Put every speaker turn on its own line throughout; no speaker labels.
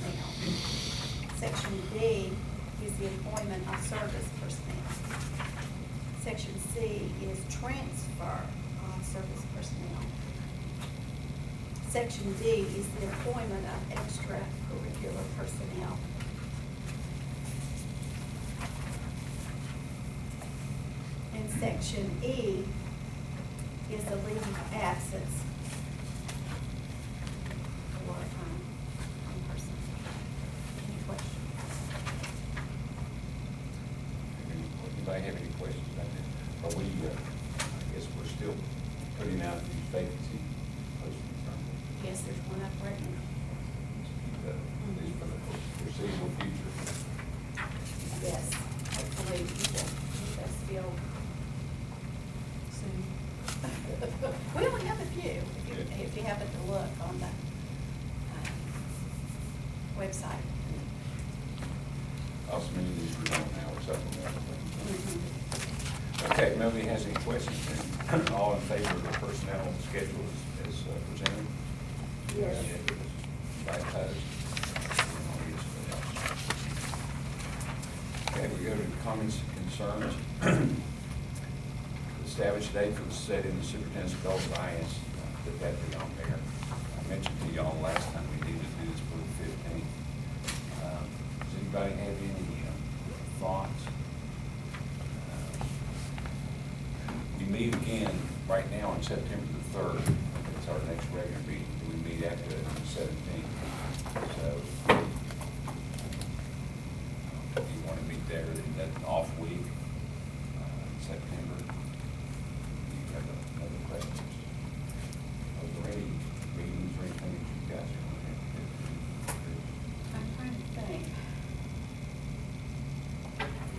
personnel. Section D is the employment of service personnel. Section C is transfer of service personnel. Section D is the employment of extracurricular personnel. And Section E is the leave of absence for one person. Any questions?
Anybody have any questions about this? Are we, I guess we're still putting out these vacancy postings, aren't we?
Yes, there's one up right now.
At least for the foreseeable future.
Yes, hopefully you will get us filled soon. We only have a few, if you happen to look on the website.
Also, many of these we don't now, or supplemental.
Mhm.
Okay, if nobody has any questions, then all in favor of the personnel schedule as presented?
Yes.
By opposed? Okay, we go to comments and concerns. Establish date for the setting the superintendent's goals. I asked that that be on there. I mentioned to y'all last time we needed to do this for the 15th. Does anybody have any thoughts? We meet again right now on September the 3rd. It's our next regular meeting. We meet after it on the 17th. So if you want to meet there in that off week, in September, you have other questions? Are there any meetings or anything that you guys are going to have to do?
I'm trying to think.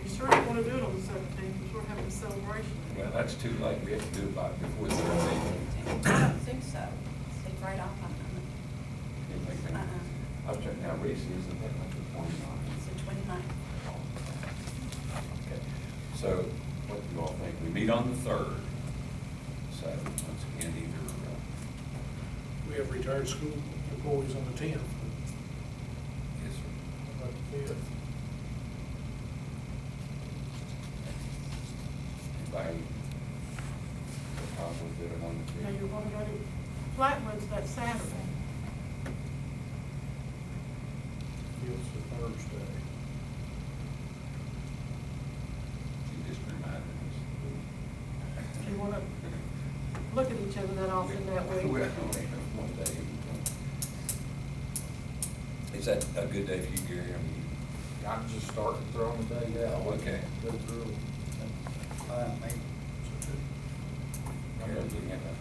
You sure you want to do it on the 17th, because we're having a celebration.
Well, that's too late. We have to do it by before the 13th.
I don't think so. It's right off on
Anything? I was checking out Reese, isn't that like the 29th?
It's the 29th.
Okay, so what do you all think? We meet on the 3rd. So once again, either,
We have retired school employees on the 10th.
yes, sir.
About the 5th.
Anybody have a problem with it on the
Now,
5th?
you're going to go to Flatwoods that Saturday.
It's a Thursday.
You just reminded us.
If you want to look at each other that often that
We
week.
only have one day. Is that a good day for you, Gary? I mean,
I can just start and throw them a day out.
Oh, okay.
Go through. Maybe.
I'm looking at that.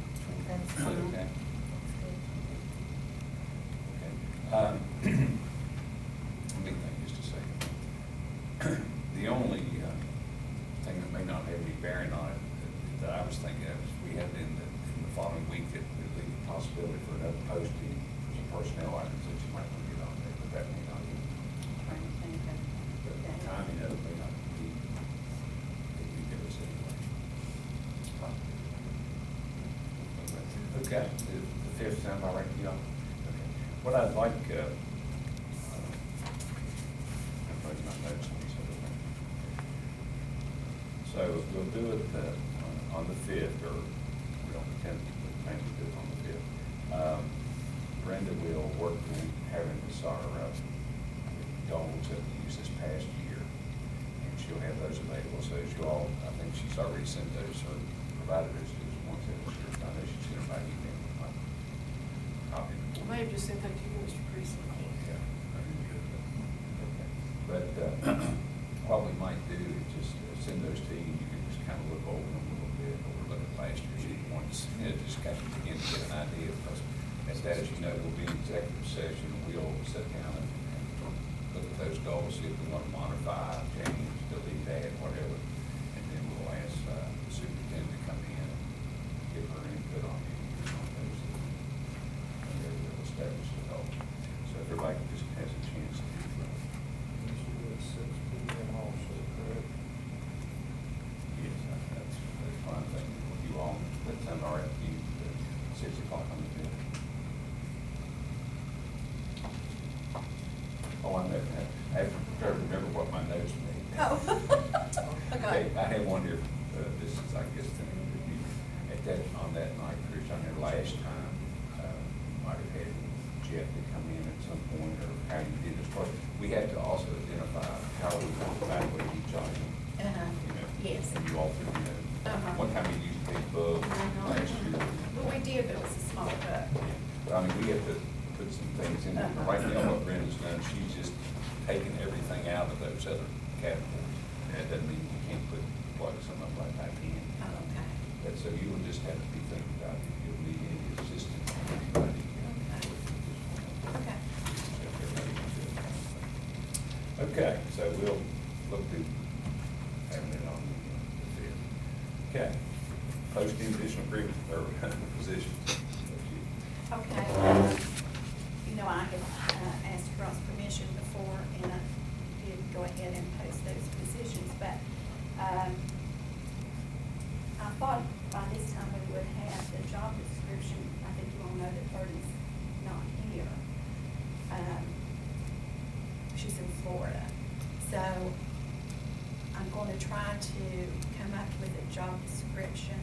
That's
Okay.
fine.
Okay. Let me think just a second. The only thing that may not have any bearing on it that I was thinking of is we had in the following week that would leave the possibility for another posting for some personnel items that you might want to get on there, but that may not be,
Trying to think of
the
that.
timing of it may not be, that you give us anyway. Okay, the 5th sound all right to y'all? Okay. What I'd like, I'm putting my notes on this other thing. So we'll do it on the 5th, or we don't intend to, plan to do it on the 5th. Brenda will work on having this our goals that we used this past year, and she'll have those available. So as you all, I think she's already sent those or provided those to us once. I know she sent them by email. Copy.
I may have just sent that to you, Mr. Priestley.
Yeah. Okay. But what we might do is just send those to you. You can just kind of look over them a little bit, or look at last year's sheet once, just kind of begin to get an idea. Because as that, as you know, we'll be in executive session. We'll sit down and look at those goals, see if we want to modify, change, delete, add, whatever. And then we'll ask the superintendent to come in and give her input on those. And then we'll establish the goal. So everybody just has a chance to do that.
This is 6 p.m. also, correct?
Yes, that's fine. Thank you all. That sound all right to you, 6 o'clock on the 5th? on that, I have to remember what my notes mean.
Oh.
Okay, I have one here, this is, I guess, at that, on that night, Trish, on there last time, might have had Jeff to come in at some point, or how you did this part. We have to also identify how we want to evaluate each item. You know,
Yes.
and you all through, one time we used Big Bug last year.
Well, we did, but it was a small book.
But I mean, we have to put some things in there. Right now, what Brenda's done, she's just taken everything out of those other categories. And it doesn't mean you can't plug some of them right back in.
Oh, okay.
But so you will just have to be thinking about if you'll need any assistance from anybody.
Okay.
Okay, so we'll look to having it on the fifth. Okay, posting additional agreement or positions.
Okay. You know, I had asked Ross permission before, and I did go ahead and post those positions, but I thought by this time we would have the job description. I think you all know that Birdie's not here. She's in Florida. So I'm going to try to come up with a job description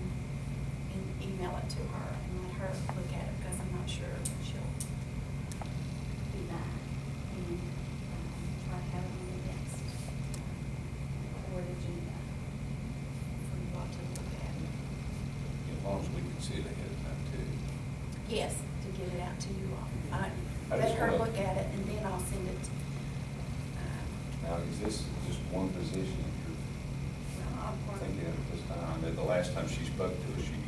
and email it to her and let her look at it, because I'm not sure when she'll be back. And try to have it on the next board agenda for you all to look at.
As long as we can see it ahead of time too.
Yes, to get it out to you all.
I
Let
just
her
wanna-
look at it, and then I'll send it.
Now, is this just one position that you're
Well, I'll-
thinking of at this time? I know the last time she spoke to us, she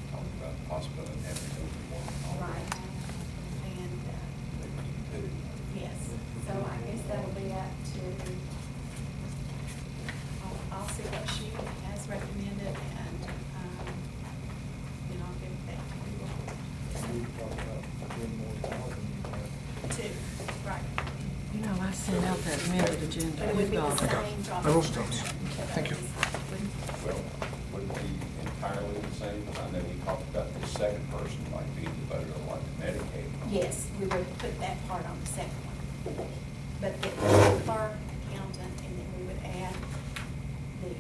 talked about the possibility of having to go for one.
Right. And,
Maybe you could.
yes, so I guess that'll be up to, I'll see what she has recommended, and then I'll give it back to you all.
We talked about doing more housing.
Two, right.
You know, I sent out that amended agenda.
But it would be the
You've got it.
same job.
I wrote it down.
description.
Thank you.
Well, would it be entirely the same? Because I know we talked about the second person, like being devoted to like Medicaid.
Yes, we would put that part on the second one. But the clerk, accountant, and then we would add the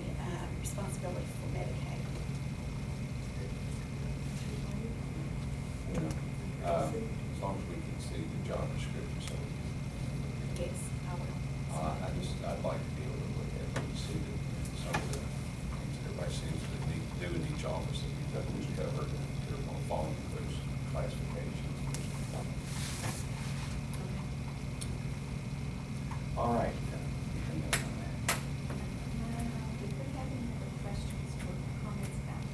responsibility for Medicaid.
As long as we can see the job description, so.
Yes, I will.
I'd like to be able to look at it and see that some of the things that everybody seems to need to do in each office that we've got those covered, and they're going to fall into those classifications. All right. Anything else on that?
If we have any other questions or comments about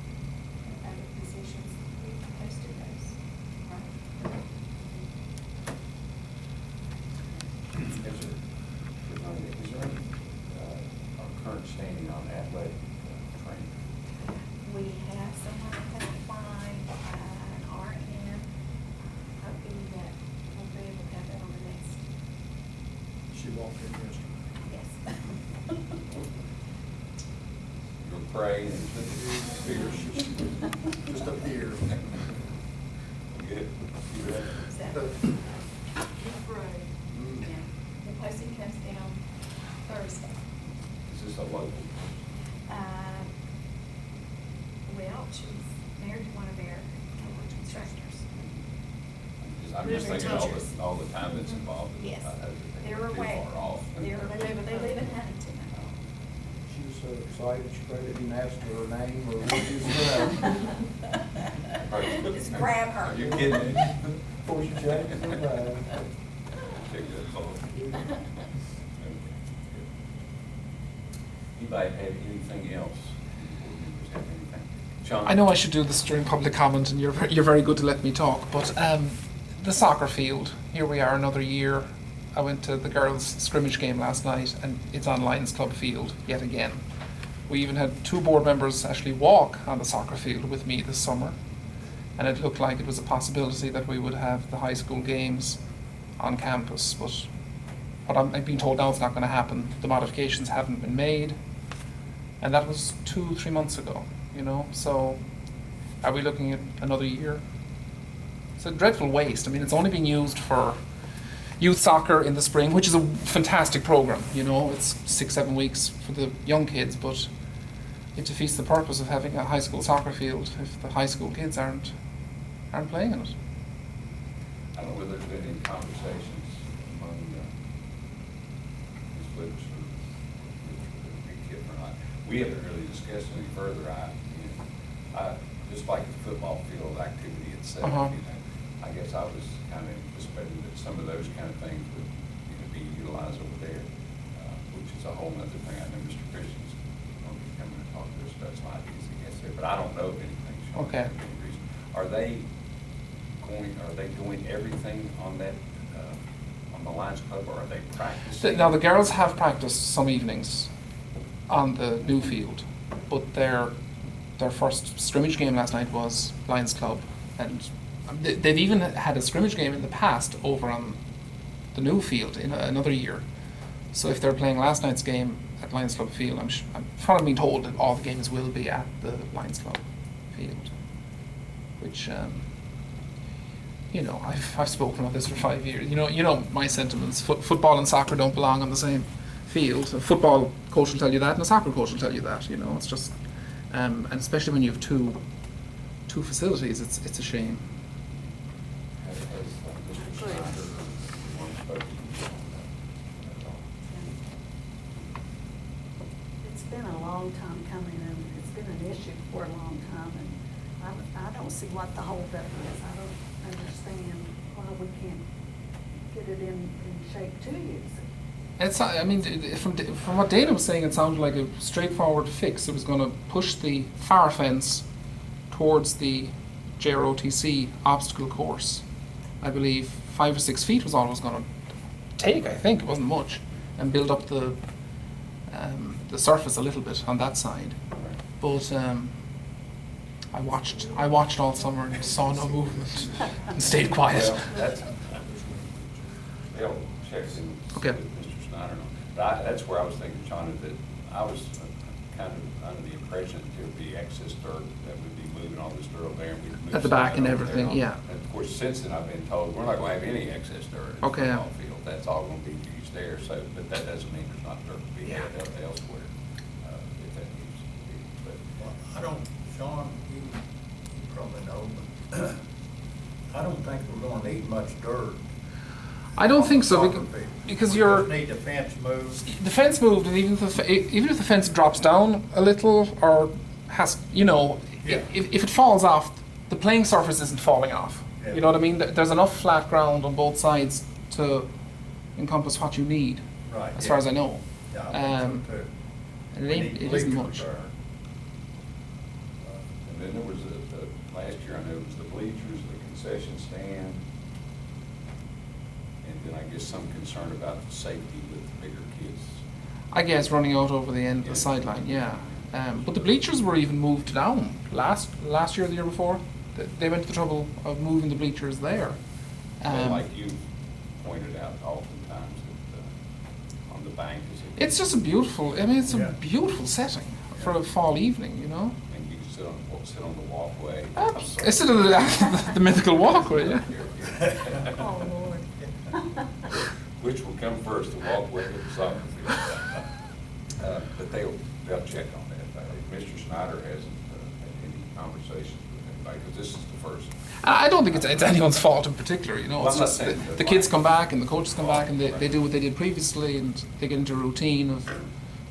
other positions, we posted those, right?
Is there any our current standing on athletic training?
We have someone that has applied, an RN, hoping that we'll be able to have that on the next,
She walked in yesterday.
yes.
You're praying and fears.
Just up here.
Good. You ready?
Is that-
Right.
Yeah, the posting comes down Thursday.
Is this a local?
Well, she's married to one of our instructors.
I'm just
They're
thinking
teachers.
all the time that's involved.
Yes,
I know that
they're
they're too
away.
far off.
They live in Huntington.
She was so excited, she probably didn't ask her her name or what she was
Just grab her.
Are you kidding me?
before she checked her bag.
Check that phone. Anybody have anything else? Board members have anything? Sean?
I know I should do this during public comment, and you're very good to let me talk, but the soccer field, here we are another year. I went to the girls' scrimmage game last night, and it's on Lions Club field yet again. We even had 2 board members actually walk on the soccer field with me this summer, and it looked like it was a possibility that we would have the high school games on campus, but what I'm being told now it's not going to happen. The modifications haven't been made, and that was 2-3 months ago, you know, so are we looking at another year? It's a dreadful waste. I mean, it's only been used for youth soccer in the spring, which is a fantastic program. You know, it's 6-7 weeks for the young kids, but it defeats the purpose of having a high school soccer field if the high school kids aren't playing in it.
I don't know whether there's been any conversations among Ms. Lips or Big Kid or not. We haven't really discussed any further. I just like the football field activity itself.
Uh-huh.
You know, I guess I was kind of anticipating that some of those kind of things would be utilized over there, which is a whole other thing. I know Mr. Christian's going to be coming to talk to us about some ideas he has there, but I don't know of anything. Sean,
Okay.
for any reason. Are they doing everything on that, on the Lions Club, or are they practicing?
Now the girls have practiced some evenings on the new field, but their first scrimmage game last night was Lions Club, and they've even had a scrimmage game in the past over on the new field in another year. So if they're playing last night's game at Lions Club Field, I'm from being told that all the games will be at the Lions Club Field, which you know, I've spoken about this for 5 years. You know my sentiments. Football and soccer don't belong on the same field. A football coach will tell you that, and a soccer coach will tell you that. You know, it's just, and especially when you have two facilities, it's a shame.
Has Mr. Snyder or one spoken at all?
It's been a long time coming, and it's been an issue for a long time, and I don't see what the holdup is. I don't understand why we can't get it in shape to use it.
It's, I mean, from what Dana was saying, it sounded like a straightforward fix. It was going to push the far fence towards the JROTC obstacle course. I believe 5 or 6 feet was all it was going to take. I think it wasn't much, and build up the surface a little bit on that side. But I watched all summer and saw no movement and stayed quiet.
Well, that's, they'll check in
Okay.
with Mr. Snyder. But that's where I was thinking, John, that I was kind of under the impression that there would be excess dirt that would be moving all this dirt over there. And we'd move
At the back
some
and
of it over there.
everything, yeah.
And of course, since then, I've been told, we're not going to have any excess dirt in the
Okay.
football field. That's all going to be used there. So, but that doesn't mean there's not dirt to be had elsewhere, if that needs to be. But
I don't, Sean, you probably know, but I don't think we're gonna need much dirt.
I don't think so,
on the soccer field.
because
We
you're.
just need the fence moved.
The fence moved, and even if the fence drops down a little, or has, you know,
Yeah.
if it falls off, the playing surface isn't falling off.
Yeah.
You know what I mean? There's enough flat ground on both sides to encompass what you need,
Right,
as
yeah.
far as I know.
Yeah, I think so too.
And
We
it
need
isn't
bleachers
much.
there.
And then there was last year, I know it was the bleachers, the concession stand, and then I guess some concern about the safety with the bigger kids.
I guess running out over the end of the sideline, yeah. But the bleachers were even moved down last year or the year before. They went to the trouble of moving the bleachers there.
And like you pointed out oftentimes that on the bank is it.
It's just a beautiful, I mean, it's a
Yeah.
beautiful setting for a fall evening, you know?
And you can sit on the walkway.
It's sort of the mythical walkway, yeah.
Oh, Lord.
Which will come first, the walkway or the soccer field? But they'll check on that. Mr. Snyder hasn't had any conversations with anybody, because this is the first.
I don't think it's anyone's fault in particular, you know?
Well,
It's
I'm not
just
saying
the
that,
kids
like-
come back and the coaches come back and they do what they did previously, and they get into a routine of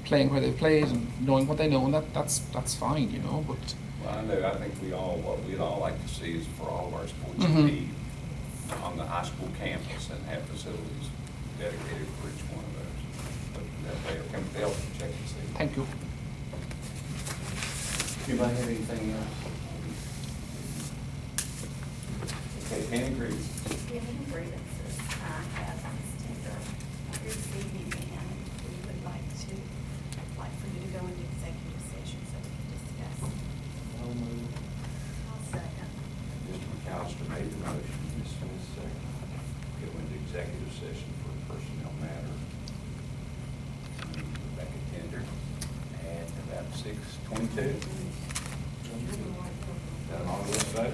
playing where they've played and knowing what they know, and that's fine, you know, but.
Well, I know, I think what we'd all like to see is for all of our sports to
Mhm.
be on the high school campus and have facilities dedicated for each one of those. But they'll check and see.
Thank you.
Anybody have anything else? Okay, Penny Green.
Any grievances I have this tender receiving, and we would like for you to go into executive session so we can discuss. I'll second.
Mr. McAllister made the motion, Ms. Smith second. Go into executive session for a personnel matter. Rebecca Tender at about 6:22. Got them all, let's vote.